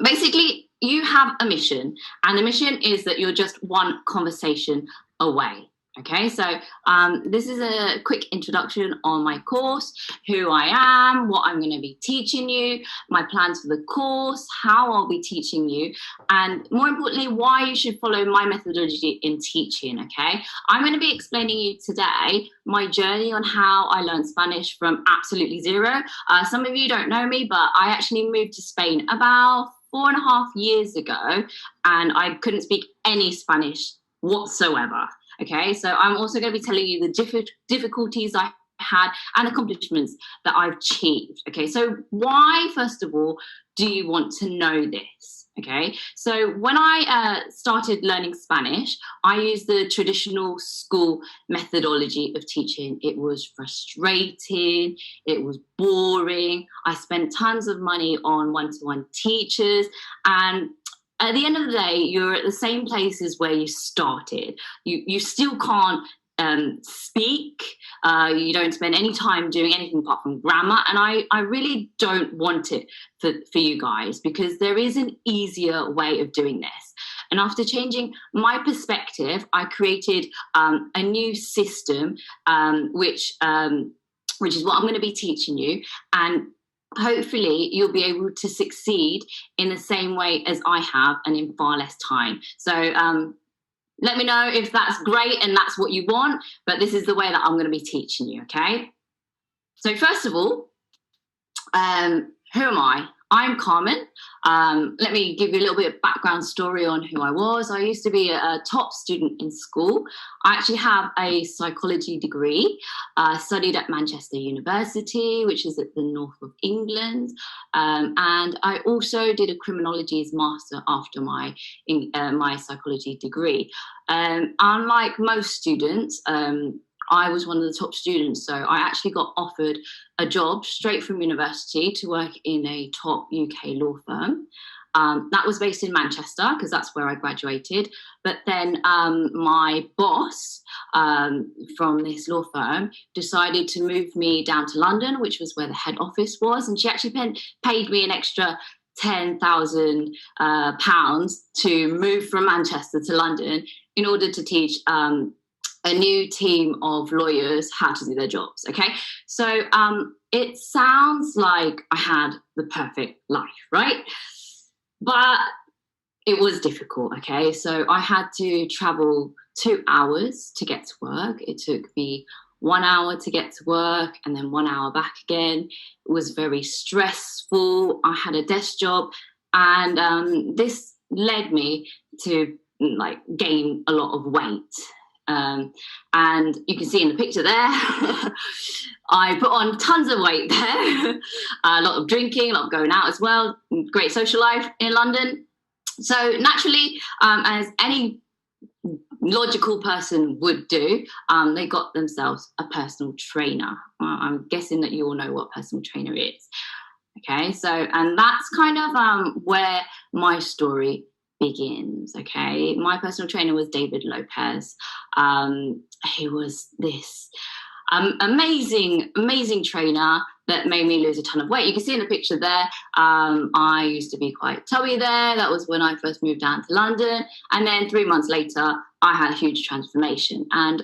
Basically, you have a mission, and the mission is that you're just one conversation away. Okay, so this is a quick introduction on my course, who I am, what I'm going to be teaching you, my plans for the course, how I'll be teaching you, and more importantly, why you should follow my methodology in teaching. Okay, I'm going to be explaining you today my journey on how I learned Spanish from absolutely zero. Some of you don't know me, but I actually moved to Spain about 4.5 years ago, and I couldn't speak any Spanish whatsoever. Okay, so I'm also going to be telling you the difficulties I had and accomplishments that I've achieved. Okay, so why, first of all, do you want to know this? Okay, so when I started learning Spanish, I used the traditional school methodology of teaching. It was frustrating, it was boring. I spent tons of money on one-to-one teachers, and at the end of the day, you're at the same place as where you started. You still can't speak. You don't spend any time doing anything apart from grammar. And I really don't want it for you guys, because there is an easier way of doing this. And after changing my perspective, I created a new system, which is what I'm going to be teaching you. And hopefully you'll be able to succeed in the same way as I have and in far less time. So let me know if that's great and that's what you want, but this is the way that I'm going to be teaching you, okay? So first of all, who am I? I'm Carmen. Let me give you a little bit of background story on who I was. I used to be a top student in school. I actually have a psychology degree, studied at Manchester University, which is at the north of England. And I also did a criminologies master after my psychology degree. Unlike most students, I was one of the top students, so I actually got offered a job straight from university to work in a top UK law firm. That was based in Manchester, because that's where I graduated. But then my boss from this law firm decided to move me down to London, which was where the head office was. And she actually paid me an extra £10,000 to move from Manchester to London in order to teach a new team of lawyers how to do their jobs, okay? So it sounds like I had the perfect life, right? But it was difficult, okay? So I had to travel 2 hours to get to work. It took me 1 hour to get to work and then 1 hour back again. It was very stressful. I had a desk job, and this led me to gain a lot of weight. And you can see in the picture there, I put on tons of weight there, a lot of drinking, a lot of going out as well, great social life in London. So naturally, as any logical person would do, they got themselves a personal trainer. I'm guessing that you all know what a personal trainer is. Okay, so, and that's kind of where my story begins. Okay, my personal trainer was David Lopez. He was this amazing trainer that made me lose a ton of weight. You can see in the picture there, I used to be quite tubby there. That was when I first moved down to London. And then 3 months later, I had a huge transformation. And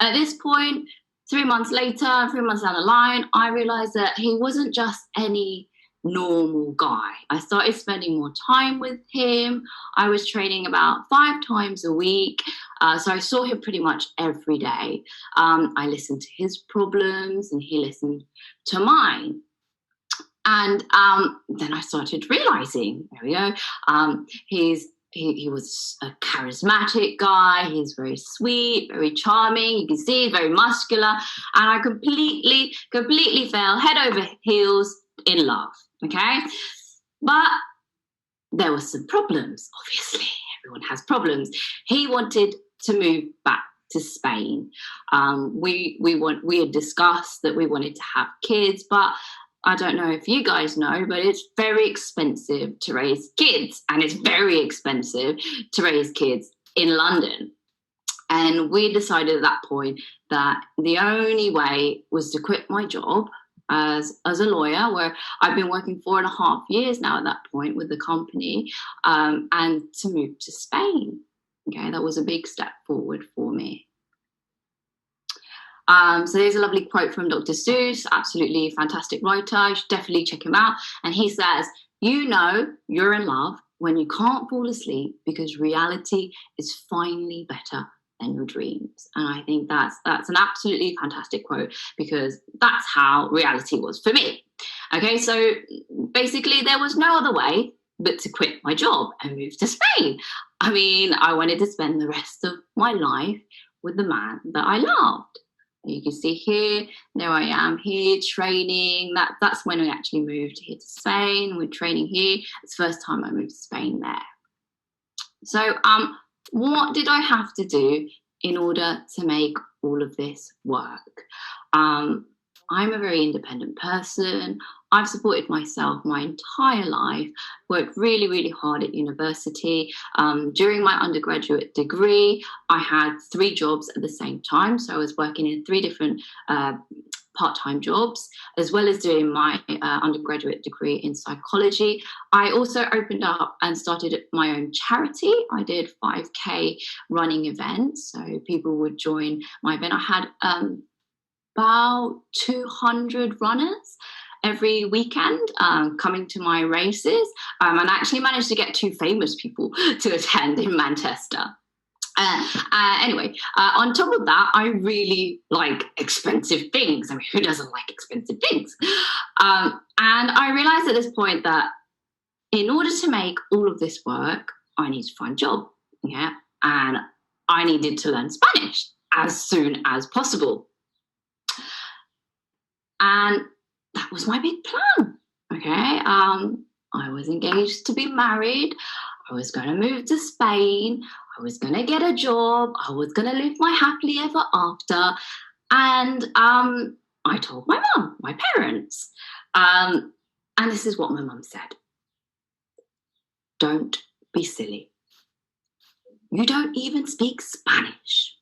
at this point, 3 months later, 3 months down the line, I realized that he wasn't just any normal guy. I started spending more time with him. I was training about 5 times a week. So I saw him pretty much every day. I listened to his problems and he listened to mine. And then I started realizing, there we go, he was a charismatic guy. He's very sweet, very charming. You can see he's very muscular. And I completely fell head over heels in love. Okay, but there were some problems. Obviously, everyone has problems. He wanted to move back to Spain. We had discussed that we wanted to have kids, but I don't know if you guys know, but it's very expensive to raise kids, and it's very expensive to raise kids in London. And we decided at that point that the only way was to quit my job as a lawyer, where I've been working 4.5 years now at that point with the company, and to move to Spain. Okay, that was a big step forward for me. So there's a lovely quote from Dr. Seuss, absolutely fantastic writer. You should definitely check him out. And he says, "You know you're in love when you can't fall asleep because reality is finally better than your dreams." And I think that's an absolutely fantastic quote, because that's how reality was for me. Okay, so basically there was no other way but to quit my job and move to Spain. I mean, I wanted to spend the rest of my life with the man that I loved. You can see here, there I am here training. That's when we actually moved here to Spain. We're training here. It's the first time I moved to Spain there. So what did I have to do in order to make all of this work? I'm a very independent person. I've supported myself my entire life, worked really, really hard at university. During my undergraduate degree, I had 3 jobs at the same time. So I was working in 3 different part-time jobs, as well as doing my undergraduate degree in psychology. I also opened up and started my own charity. I did 5K running events. So people would join my event. I had about 200 runners every weekend coming to my races, and I actually managed to get 2 famous people to attend in Manchester. Anyway, on top of that, I really like expensive things. I mean, who doesn't like expensive things? And I realized at this point that in order to make all of this work, I need to find a job, yeah, and I needed to learn Spanish as soon as possible. And that was my big plan, okay? I was engaged to be married. I was going to move to Spain. I was going to get a job. I was going to live my happily ever after. And I told my mum, my parents. And this is what my mum said. "Don't be silly. You don't even speak Spanish.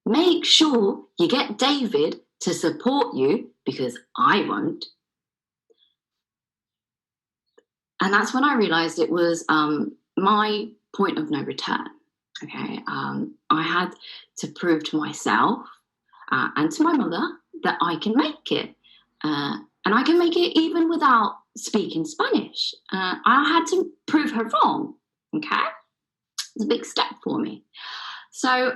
Make sure you get David to support you, because I won't." And that's when I realized it was my point of no return. Okay, I had to prove to myself and to my mother that I can make it, and I can make it even without speaking Spanish. I had to prove her wrong. Okay, it's a big step for me. So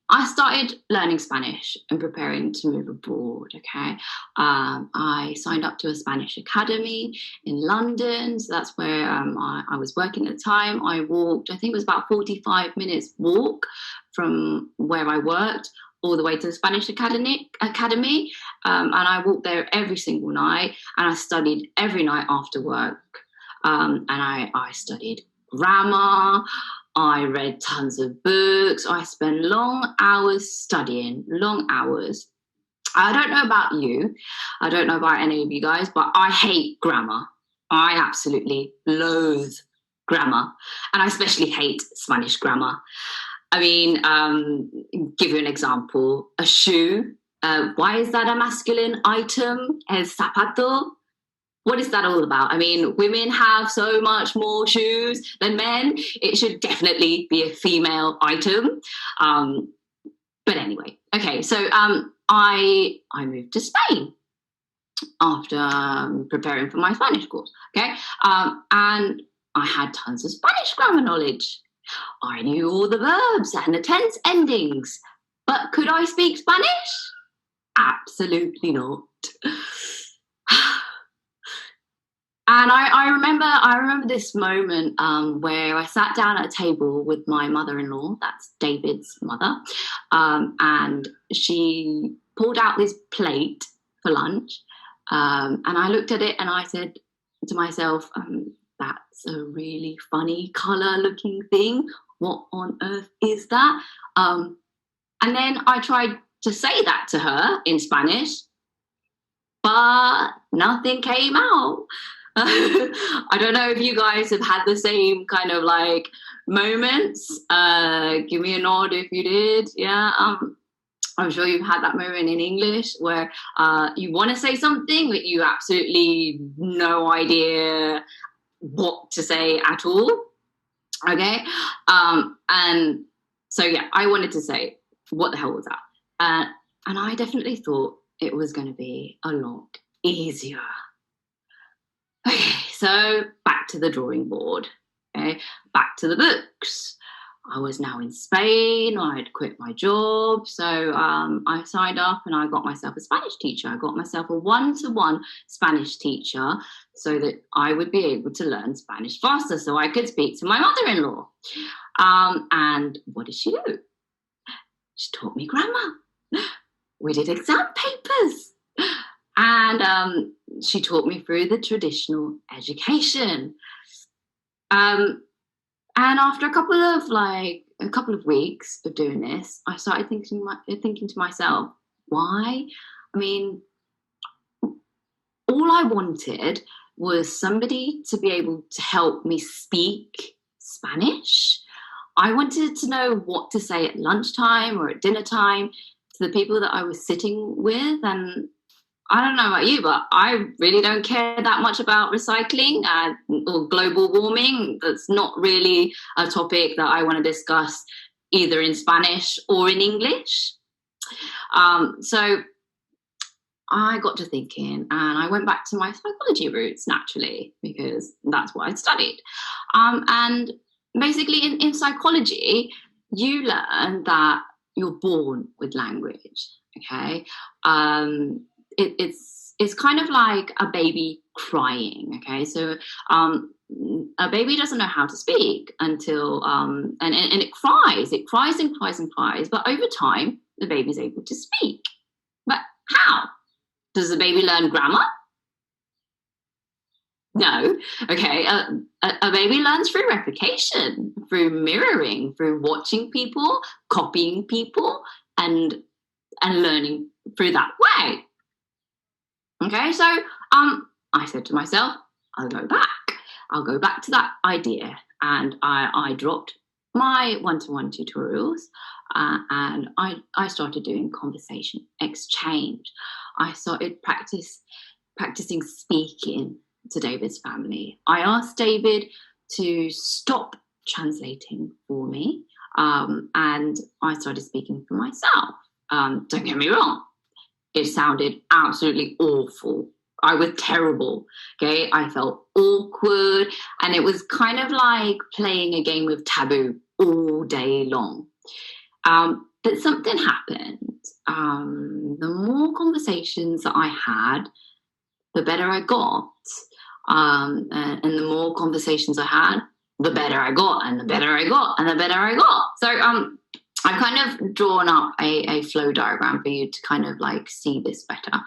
I started learning Spanish and preparing to move abroad, okay? I signed up to a Spanish academy in London, so that's where I was working at the time. I walked, I think it was about 45 minutes walk from where I worked all the way to the Spanish academy, and I walked there every single night, and I studied every night after work, and I studied grammar. I read tons of books. I spent long hours studying, long hours. I don't know about you. I don't know about any of you guys, but I hate grammar. I absolutely loathe grammar. And I especially hate Spanish grammar. I mean, give you an example. A shoe. Why is that a masculine item? El zapato. What is that all about? I mean, women have so much more shoes than men. It should definitely be a female item. But anyway, okay, so I moved to Spain after preparing for my Spanish course, okay? And I had tons of Spanish grammar knowledge. I knew all the verbs and the tense endings. But could I speak Spanish? Absolutely not. And I remember this moment where I sat down at a table with my mother-in-law, that's David's mother, and she pulled out this plate for lunch, and I looked at it and I said to myself, that's a really funny colour-looking thing. What on earth is that? And then I tried to say that to her in Spanish, but nothing came out. I don't know if you guys have had the same kind of like moments. Give me a nod if you did. Yeah. I'm sure you've had that moment in English where you want to say something, but you absolutely no idea what to say at all. Okay. And so, yeah, I wanted to say, what the hell was that? And I definitely thought it was going to be a lot easier. Okay, so back to the drawing board. Okay, back to the books. I was now in Spain. I had quit my job. So I signed up and I got myself a Spanish teacher. I got myself a one-to-one Spanish teacher so that I would be able to learn Spanish faster so I could speak to my mother-in-law. And what did she do? She taught me grammar. We did exam papers. And she taught me through the traditional education. And after a couple of weeks of doing this, I started thinking to myself, why? I mean, all I wanted was somebody to be able to help me speak Spanish. I wanted to know what to say at lunchtime or at dinner time to the people that I was sitting with. And I don't know about you, but I really don't care that much about recycling or global warming. That's not really a topic that I want to discuss either in Spanish or in English. So I got to thinking and I went back to my psychology roots naturally because that's what I'd studied. And basically in psychology, you learn that you're born with language, okay? It's kind of like a baby crying, okay? So a baby doesn't know how to speak until and it cries and cries and cries, but over time the baby's able to speak. But how? Does the baby learn grammar? No. Okay. A baby learns through replication, through mirroring, through watching people, copying people, and learning through that way. Okay, so I said to myself, I'll go back to that idea. And I dropped my one-to-one tutorials and I started doing conversation exchange. I started practicing speaking to David's family. I asked David to stop translating for me and I started speaking for myself. Don't get me wrong. It sounded absolutely awful. I was terrible, okay? I felt awkward, and it was kind of like playing a game of taboo all day long. But something happened. The more conversations that I had, the better I got. And the more conversations I had, the better I got, and the better I got, and the better I got. So I've kind of drawn up a flow diagram for you to kind of like see this better.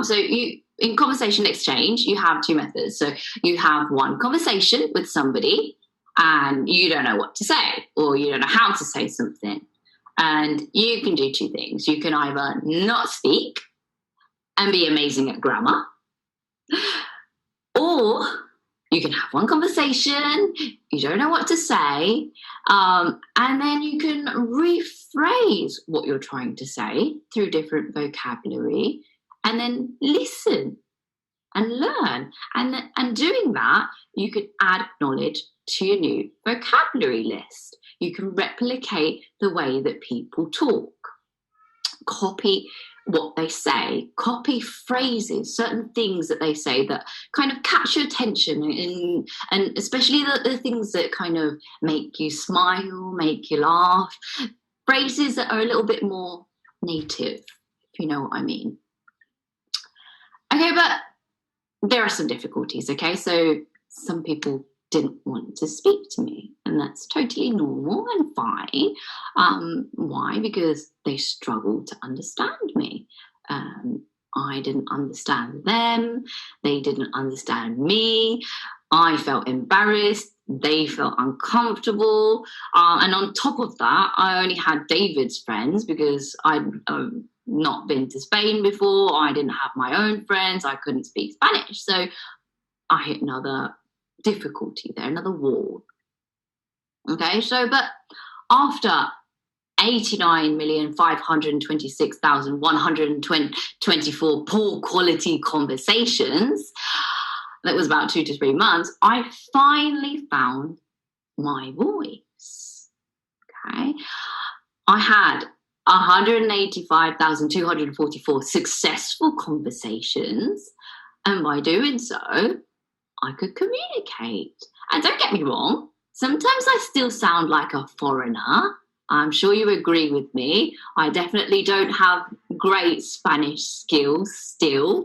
So in conversation exchange, you have two methods. So you have one conversation with somebody and you don't know what to say or you don't know how to say something. And you can do two things. You can either not speak and be amazing at grammar, or you can have one conversation, you don't know what to say, and then you can rephrase what you're trying to say through different vocabulary and then listen and learn. And doing that, you can add knowledge to your new vocabulary list. You can replicate the way that people talk, copy what they say, copy phrases, certain things that they say that kind of catch your attention, and especially the things that kind of make you smile, make you laugh, phrases that are a little bit more native, if you know what I mean. Okay, but there are some difficulties, okay? So some people didn't want to speak to me, and that's totally normal and fine. Why? Because they struggled to understand me. I didn't understand them. They didn't understand me. I felt embarrassed. They felt uncomfortable. And on top of that, I only had David's friends because I'd not been to Spain before. I didn't have my own friends. I couldn't speak Spanish. So I hit another difficulty there, another wall. Okay, so but after 89,526,124 poor quality conversations, that was about 2 to 3 months, I finally found my voice. Okay. I had 185,244 successful conversations, and by doing so, I could communicate. And don't get me wrong, sometimes I still sound like a foreigner. I'm sure you agree with me. I definitely don't have great Spanish skills still,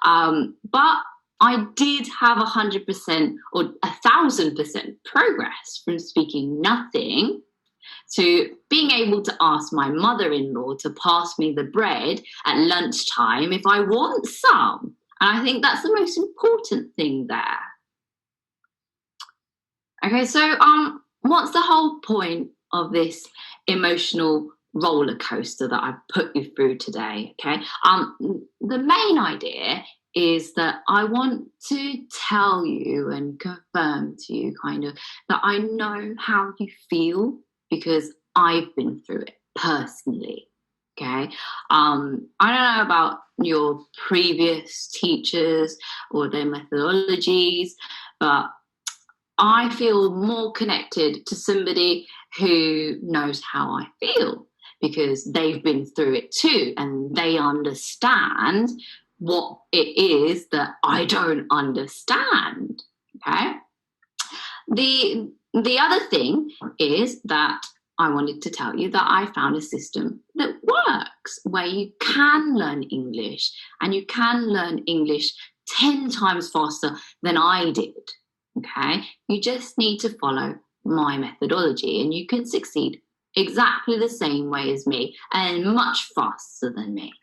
but I did have 100% or 1,000% progress from speaking nothing to being able to ask my mother-in-law to pass me the bread at lunchtime if I want some. And I think that's the most important thing there. Okay, so what's the whole point of this emotional roller coaster that I've put you through today? Okay, the main idea is that I want to tell you and confirm to you kind of that I know how you feel because I've been through it personally. Okay, I don't know about your previous teachers or their methodologies, but I feel more connected to somebody who knows how I feel because they've been through it too and they understand what it is that I don't understand. Okay. The other thing is that I wanted to tell you that I found a system that works where you can learn English and you can learn English 10 times faster than I did. Okay, you just need to follow my methodology and you can succeed exactly the same way as me and much faster than me.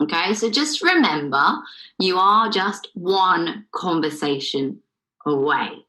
Okay, so just remember, you are just one conversation away.